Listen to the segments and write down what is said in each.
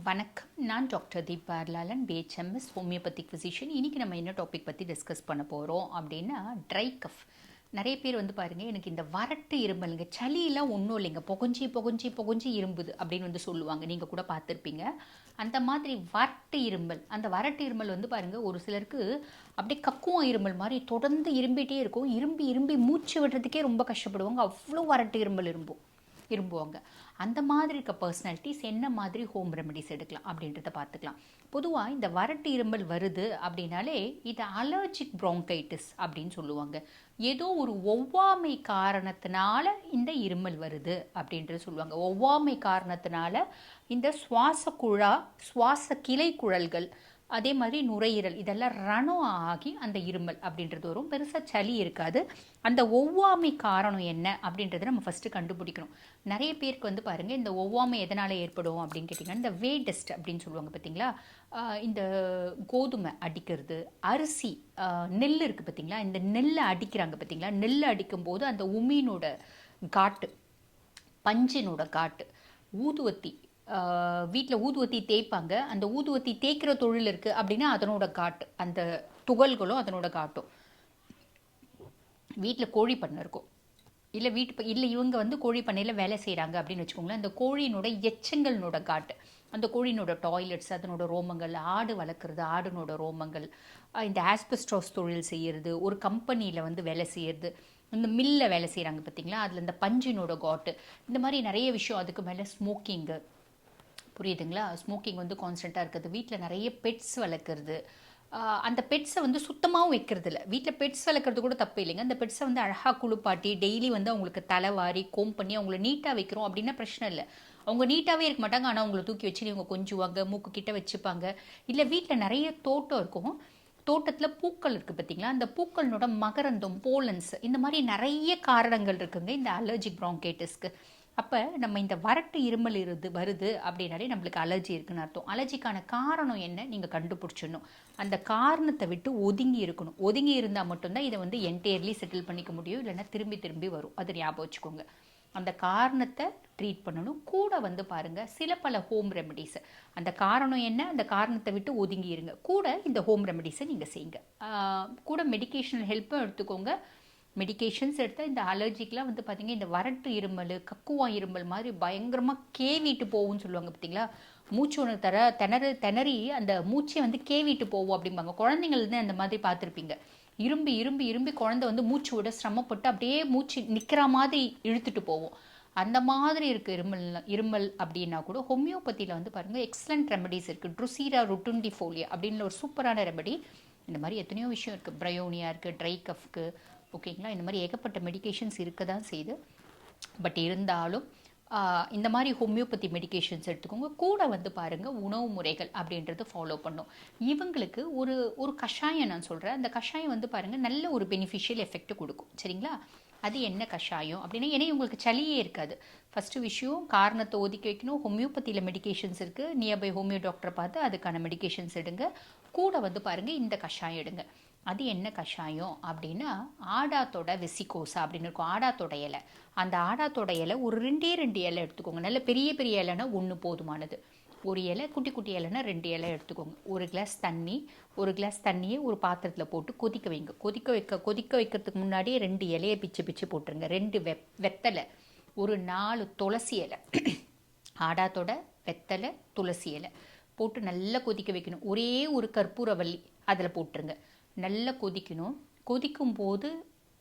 வணக்கம். நான் doctor தீபார்லாலன், BHMS homeopathic physician. இன்றைக்கி நம்ம என்ன டாபிக் பற்றி டிஸ்கஸ் பண்ண போகிறோம் அப்படின்னா ட்ரை கஃப். நிறைய பேர் பாருங்கள், எனக்கு இந்த வறட்டு இருமலுங்க, சளியெல்லாம் ஒன்றும் இல்லைங்க, புகஞ்சி இரும்புது அப்படின்னு சொல்லுவாங்க. நீங்கள் கூட பார்த்துருப்பீங்க. அந்த மாதிரி வறட்டு இருமல், அந்த வறட்டு இருமல் பாருங்கள், ஒரு சிலருக்கு அப்படியே கக்குவம் இருமல் மாதிரி தொடர்ந்து இரும்பிகிட்டே இருக்கும். இரும்பி மூச்சு விடுறதுக்கே ரொம்ப கஷ்டப்படுவாங்க. அவ்வளோ வறட்டு இருமல் இரும்புவாங்க. அந்த மாதிரி இருக்க பர்சனாலிட்டிஸ் என்ன மாதிரி ஹோம் ரெமெடிஸ் எடுக்கலாம் அப்படின்றத பார்த்துக்கலாம். பொதுவாக இந்த வறட்டு இருமல் வருது அப்படின்னாலே இது அலர்ஜிக் ப்ராங்கைட்டிஸ் அப்படின்னு சொல்லுவாங்க. ஏதோ ஒரு ஒவ்வாமை காரணத்தினால இந்த இருமல் வருது அப்படின்றது சொல்லுவாங்க. ஒவ்வாமை காரணத்தினால இந்த சுவாச கிளை குழல்கள், அதே மாதிரி நுரையீரல் இதெல்லாம் ரணம் ஆகி அந்த இருமல் அப்படின்றது வரும். பெருசாக சளி இருக்காது. அந்த ஒவ்வாமை காரணம் என்ன அப்படின்றத நம்ம ஃபஸ்ட்டு கண்டுபிடிக்கணும். நிறைய பேருக்கு பாருங்கள், இந்த ஒவ்வாமை எதனால் ஏற்படும் அப்படின்னு கேட்டிங்கன்னா, இந்த வே டஸ்ட் அப்படின்னு சொல்லுவாங்க பார்த்தீங்களா. இந்த கோதுமை அடிக்கிறது, அரிசி, நெல் இருக்குது பார்த்தீங்களா, இந்த நெல்லை அடிக்கிறாங்க பார்த்தீங்களா. நெல்லை அடிக்கும்போது அந்த உமீனோட காட்டு, பஞ்சினோட காட்டு, ஊதுவத்தி, வீட்டில் ஊதுவத்தி தேய்ப்பாங்க. அந்த ஊதுவத்தி தேய்க்கிற தொழில் இருக்குது அப்படின்னா அதனோட காட்டு, அந்த துகள்களும் அதனோட காட்டும். வீட்டில் கோழி பண்ணை இருக்கும், இல்லை இவங்க கோழி பண்ணையில் வேலை செய்கிறாங்க அப்படின்னு வச்சுக்கோங்களேன். அந்த கோழியினோட எச்சங்களோட காட்டு, அந்த கோழியினோட டாய்லெட்ஸ், அதனோட ரோமங்கள், ஆடு வளர்க்குறது, ஆடுனோட ரோமங்கள், இந்த ஆஸ்பெஸ்டாஸ் தொழில் செய்கிறது, ஒரு கம்பெனியில் வேலை செய்கிறது, இந்த மில்லில் வேலை செய்கிறாங்க பார்த்தீங்களா, அதில் இந்த பஞ்சினோட காட்டு, இந்த மாதிரி நிறைய விஷயம். அதுக்கு மேலே ஸ்மோக்கிங்கு, புரியுதுங்களா. ஸ்மோக்கிங் கான்ஸ்டண்ட்டாக இருக்குது. வீட்டில் நிறைய பெட்ஸ் வளர்க்குறது, அந்த பெட்ஸை சுத்தமாகவும் வைக்கிறது இல்லை. வீட்டில் பெட்ஸ் வளர்க்குறது கூட தப்பு இல்லைங்க. அந்த பெட்ஸை அழகாக குளிப்பாட்டி டெய்லி அவங்களுக்கு தலைவாரி கோம் பண்ணி அவங்கள நீட்டாக வைக்கிறோம் அப்படின்னா பிரச்சனை இல்லை. அவங்க நீட்டாகவே இருக்க மாட்டாங்க, ஆனால் அவங்கள தூக்கி வச்சு இவங்க கொஞ்சுவாங்க, மூக்கு கிட்ட வச்சுப்பாங்க. இல்லை வீட்டில் நிறைய தோட்டம் இருக்கும், தோட்டத்தில் பூக்கள் இருக்குது பார்த்தீங்களா, அந்த பூக்களோட மகரந்தம், போலன்ஸ், இந்த மாதிரி நிறைய காரணங்கள் இருக்குங்க இந்த அலர்ஜிக் ப்ராங்கைட்டிஸ்க்கு. அப்போ நம்ம இந்த வறட்டு இருமல் வருது அப்படின்னாலே நம்மளுக்கு அலர்ஜி இருக்குன்னு அர்த்தம். அலர்ஜிக்கான காரணம் என்ன நீங்கள் கண்டுபிடிச்சிடணும். அந்த காரணத்தை விட்டு ஒதுங்கி இருக்கணும். ஒதுங்கி இருந்தால் மட்டும்தான் இதை என்டையர்லி செட்டில் பண்ணிக்க முடியும், இல்லைன்னா திரும்பி வரும். அது ஞாபகம் வச்சுக்கோங்க. அந்த காரணத்தை ட்ரீட் பண்ணணும். கூட பாருங்கள், சில பல ஹோம் ரெமெடிஸ். அந்த காரணம் என்ன, அந்த காரணத்தை விட்டு ஒதுங்கி இருங்க. கூட இந்த ஹோம் ரெமெடிஸை நீங்கள் செய்யுங்க. கூட மெடிக்கேஷனல் ஹெல்ப்பும் எடுத்துக்கோங்க. மெடிக்கேஷன்ஸ் எடுத்தால் இந்த அலர்ஜிக்கெலாம் பார்த்தீங்க, இந்த வறட்டு இருமல், கக்குவா இருமல் மாதிரி பயங்கரமாக கேவிட்டு போகும்னு சொல்லுவாங்க பார்த்தீங்களா. மூச்சு ஒன்று திணறி அந்த மூச்சை கேவிட்டு போவோம் அப்படிம்பாங்க. குழந்தைங்கள்தான் அந்த மாதிரி பார்த்துருப்பீங்க. இரும்பி குழந்தை மூச்சு விட சிரமப்பட்டு அப்படியே மூச்சு நிற்கிற மாதிரி இழுத்துட்டு போவோம். அந்த மாதிரி இருக்குது இருமல் அப்படின்னா கூட ஹோமியோபதியில் பாருங்கள் எக்ஸலண்ட் ரெமெடிஸ் இருக்குது. ட்ருசீரா ருட்டுண்டிஃபோலியா அப்படின்னு ஒரு சூப்பரான ரெமெடி. இந்த மாதிரி எத்தனையோ விஷயம் இருக்குது. பிரயோனியா இருக்குது, ட்ரை கஃப்க்கு, ஓகேங்களா. இந்த மாதிரி ஏகப்பட்ட மெடிக்கேஷன்ஸ் இருக்க தான் செய்யுது. பட் இருந்தாலும் இந்த மாதிரி ஹோமியோபதி மெடிக்கேஷன்ஸ் எடுத்துக்கோங்க. கூட பாருங்கள், உணவு முறைகள் அப்படின்றது ஃபாலோ பண்ணும். இவங்களுக்கு ஒரு கஷாயம் நான் சொல்கிறேன். அந்த கஷாயம் பாருங்கள் நல்ல ஒரு பெனிஃபிஷியல் எஃபெக்ட் கொடுக்கும். சரிங்களா. அது என்ன கஷாயம் அப்படின்னா, ஏன்னா உங்களுக்கு சளியே இருக்காது. ஃபஸ்ட்டு விஷயம், காரணத்தை ஒதுக்கி வைக்கணும். ஹோமியோபதியில் மெடிக்கேஷன்ஸ் இருக்குது. நியர்பை ஹோமியோ டாக்டரை பார்த்து அதுக்கான மெடிக்கேஷன்ஸ் எடுங்க. கூட பாருங்கள் இந்த கஷாயம் எடுங்க. அது என்ன கஷாயம் அப்படின்னா, ஆடாத்தோட வெசிகோசா அப்படின்னு இருக்கும். ஆடாத்தோட இலை, அந்த ஆடாத்தோட இலை ஒரு 2 இலை எடுத்துக்கோங்க. நல்ல பெரிய இலைன்னா 1 போதுமானது. ஒரு இலை, குட்டி இலைன்னா 2 இலை எடுத்துக்கோங்க. ஒரு கிளாஸ் தண்ணியை ஒரு பாத்திரத்தில் போட்டு கொதிக்க வைங்க. கொதிக்க வைக்கிறதுக்கு முன்னாடியே 2 இலையை பிச்சு போட்டுருங்க. 2 வெத்தலை, ஒரு 4 துளசி இலை, ஆடாத்தோட வெத்தலை, துளசி இலை போட்டு நல்லா கொதிக்க வைக்கணும். ஒரே ஒரு கற்பூரவல்லி அதில் போட்டுருங்க. நல்லா கொதிக்கணும். கொதிக்கும் போது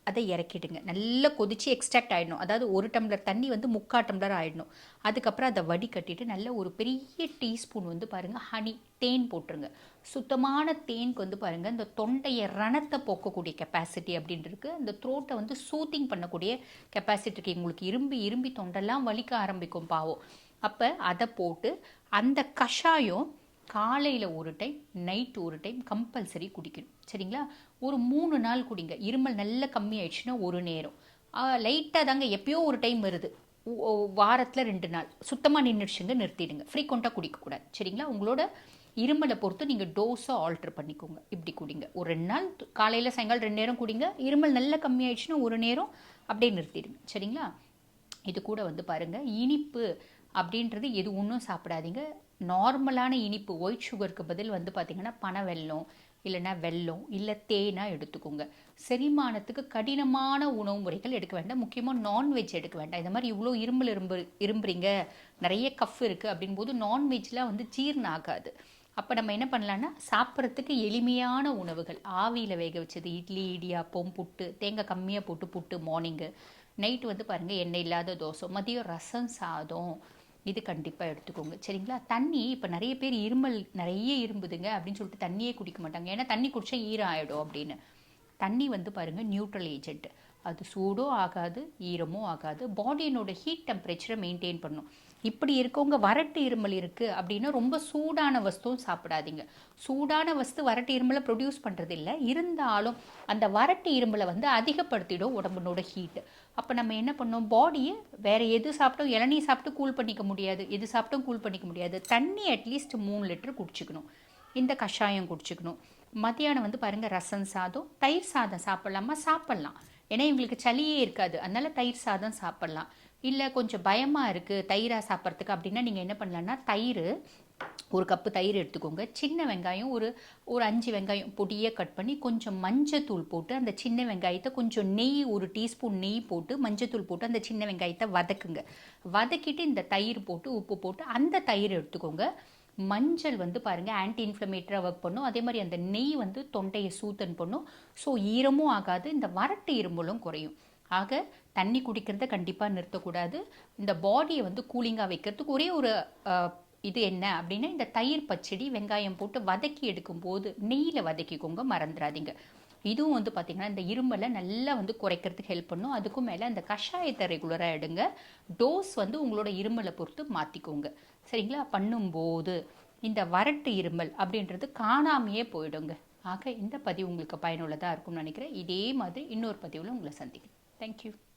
அதை இறக்கிடுங்க. நல்லா கொதித்து எக்ஸ்ட்ராக்ட் ஆகிடணும். அதாவது 1 டம்ளர் தண்ணி 3/4 டம்ளர் ஆகிடணும். அதுக்கப்புறம் அதை வடிகட்டிட்டு நல்ல ஒரு பெரிய டீஸ்பூன் பாருங்கள் ஹனி, தேன் போட்டுருங்க. சுத்தமான தேனுக்கு பாருங்கள், இந்த தொண்டையை ரணத்தை போக்கக்கூடிய கெப்பாசிட்டி அப்படின்ட்டு, அந்த த்ரோட்டை சூத்திங் பண்ணக்கூடிய கெப்பாசிட்டி இருக்குது. உங்களுக்கு இரும்பி தொண்டெல்லாம் வலிக்க ஆரம்பிக்கும் பாவம். அப்போ அதை போட்டு அந்த கஷாயம் காலையில் ஒரு டைம், நைட்டு ஒரு டைம் கம்பல்சரி குடிக்கணும். சரிங்களா. ஒரு 3 நாள் குடிங்க. இருமல் நல்லா கம்மியாயிடுச்சுன்னா ஒரு நேரம், லைட்டாக தாங்க எப்பயோ ஒரு டைம் வருது, வாரத்தில் 2 நாள் சுத்தமாக நின்றுடுச்சுங்க, நிறுத்திடுங்க. ஃப்ரீக்வெண்ட்டாக குடிக்கக்கூடாது. சரிங்களா. உங்களோட இருமலை பொறுத்து நீங்கள் டோஸை ஆல்ட்ரு பண்ணிக்கோங்க. இப்படி குடிங்க. ஒரு 2 நாள் காலையில் சாயங்காலம் 2 நேரம் குடிங்க. இருமல் நல்லா கம்மியாயிடுச்சுன்னா ஒரு நேரம் அப்படியே நிறுத்திடுங்க. சரிங்களா. இது கூட பாருங்கள், இனிப்பு அப்படின்றது எது ஒன்றும் சாப்பிடாதீங்க. நார்மலான இனிப்பு ஒயிட் சுகருக்கு பதில் வந்து பார்த்திங்கன்னா பனை வெல்லம் இல்லைன்னா வெல்லம் இல்லை தேனாக எடுத்துக்கோங்க. செரிமானத்துக்கு கடினமான உணவு முறைகள் எடுக்க வேண்டாம், முக்கியமாக நான்வெஜ் எடுக்க வேண்டாம். இந்த மாதிரி இவ்வளோ இரும்புறீங்க, நிறைய கஃப் இருக்குது அப்படின் போது நான்வெஜ்லாம் வந்து ஜீரணம் ஆகாது. அப்போ நம்ம என்ன பண்ணலான்னா சாப்பிட்றதுக்கு எளிமையான உணவுகள், ஆவியில் வேக வச்சது, இட்லி, இடியாப்பம், புட்டு, தேங்காய் கம்மியாக போட்டு புட்டு மார்னிங்கு, நைட்டு வந்து பாருங்கள் எண்ணெய் இல்லாத தோசை, மதியம் ரசம் சாதம், இது கண்டிப்பாக எடுத்துக்கோங்க. சரிங்களா? தண்ணி இப்போ நிறைய பேர் நிறைய இரும்புதுங்க அப்படின்னு சொல்லிட்டு தண்ணியே குடிக்க மாட்டாங்க. ஏன்னா தண்ணி குடித்தா ஈரம் ஆகிடும் அப்படின்னு. தண்ணி வந்து பாருங்கள் நியூட்ரல் ஏஜென்ட், அது சூடும் ஆகாது ஈரமும் ஆகாது, பாடியினோட ஹீட் டெம்பரேச்சரை மெயின்டைன் பண்ணும். இப்படி இருக்கவங்க வறட்டு இருமல் இருக்குது அப்படின்னா ரொம்ப சூடான வஸ்துவும் சாப்பிடாதீங்க. சூடான வஸ்து வறட்டு இருமலை ப்ரொடியூஸ் பண்ணுறது இல்லை, இருந்தாலும் அந்த வறட்டு இருமலை வந்து அதிகப்படுத்திடும் உடம்புனோட ஹீட்டு. அப்போ நம்ம என்ன பண்ணோம், பாடியை வேறு எது சாப்பிட்டோம், இளநீ சாப்பிட்டு கூல் பண்ணிக்க முடியாது, எது சாப்பிட்டும் கூல் பண்ணிக்க முடியாது, தண்ணி அட்லீஸ்ட் 3 லிட்டர் குடிச்சிக்கணும். இந்த கஷாயம் குடிச்சிக்கணும். மத்தியானம் வந்து பாருங்கள் ரசம் சாதம், தயிர் சாதம் சாப்பிட்லாமா, சாப்பிட்லாம். ஏன்னா இவங்களுக்கு சளியே இருக்காது, அதனால் தயிர் சாதம் சாப்பிட்லாம். இல்லை கொஞ்சம் பயமாக இருக்குது தயிராக சாப்பிட்றதுக்கு அப்படின்னா நீங்கள் என்ன பண்ணலான்னா தயிர், 1 கப்பு தயிர் எடுத்துக்கோங்க. சின்ன வெங்காயம் ஒரு 5 வெங்காயம் பொடியாக கட் பண்ணி கொஞ்சம் மஞ்சத்தூள் போட்டு அந்த சின்ன வெங்காயத்தை கொஞ்சம் நெய், 1 டீஸ்பூன் நெய் போட்டு மஞ்சத்தூள் போட்டு அந்த சின்ன வெங்காயத்தை வதக்குங்க. வதக்கிட்டு இந்த தயிர் போட்டு உப்பு போட்டு அந்த தயிர் எடுத்துக்கோங்க. மஞ்சள் வந்து பாருங்கள் ஆன்டி இன்ஃப்ளமேட்டராக ஒர்க் பண்ணும், அதே மாதிரி அந்த நெய் வந்து தொண்டையை சூத்தன் பண்ணும். ஸோ ஈரமும் ஆகாது, இந்த வறட்டு இரும்பலும் குறையும். ஆக தண்ணி குடிக்கிறத கண்டிப்பாக நிறுத்தக்கூடாது. இந்த பாடியை வந்து கூலிங்காக வைக்கிறதுக்கு ஒரே ஒரு இது என்ன அப்படின்னா இந்த தயிர் பச்சடி வெங்காயம் போட்டு வதக்கி எடுக்கும்போது நெய்யில் வதக்கிக்கோங்க, மறந்துடாதீங்க. இதுவும் வந்து பார்த்திங்கன்னா இந்த இருமலை நல்லா வந்து குறைக்கிறதுக்கு ஹெல்ப் பண்ணும். அதுக்கும் மேலே அந்த கஷாயத்தை ரெகுலராக எடுங்க. டோஸ் வந்து உங்களோட இருமலை பொறுத்து மாற்றிக்கோங்க. சரிங்களா? பண்ணும்போது இந்த வறட்டு இருமல் அப்படின்றது காணாமையே போயிடுங்க. ஆக இந்த பதிவு உங்களுக்கு பயனுள்ளதாக இருக்கும்னு நினைக்கிறேன். இதே மாதிரி இன்னொரு பதிவில் உங்களை சந்திக்கிறேன். தேங்க்யூ.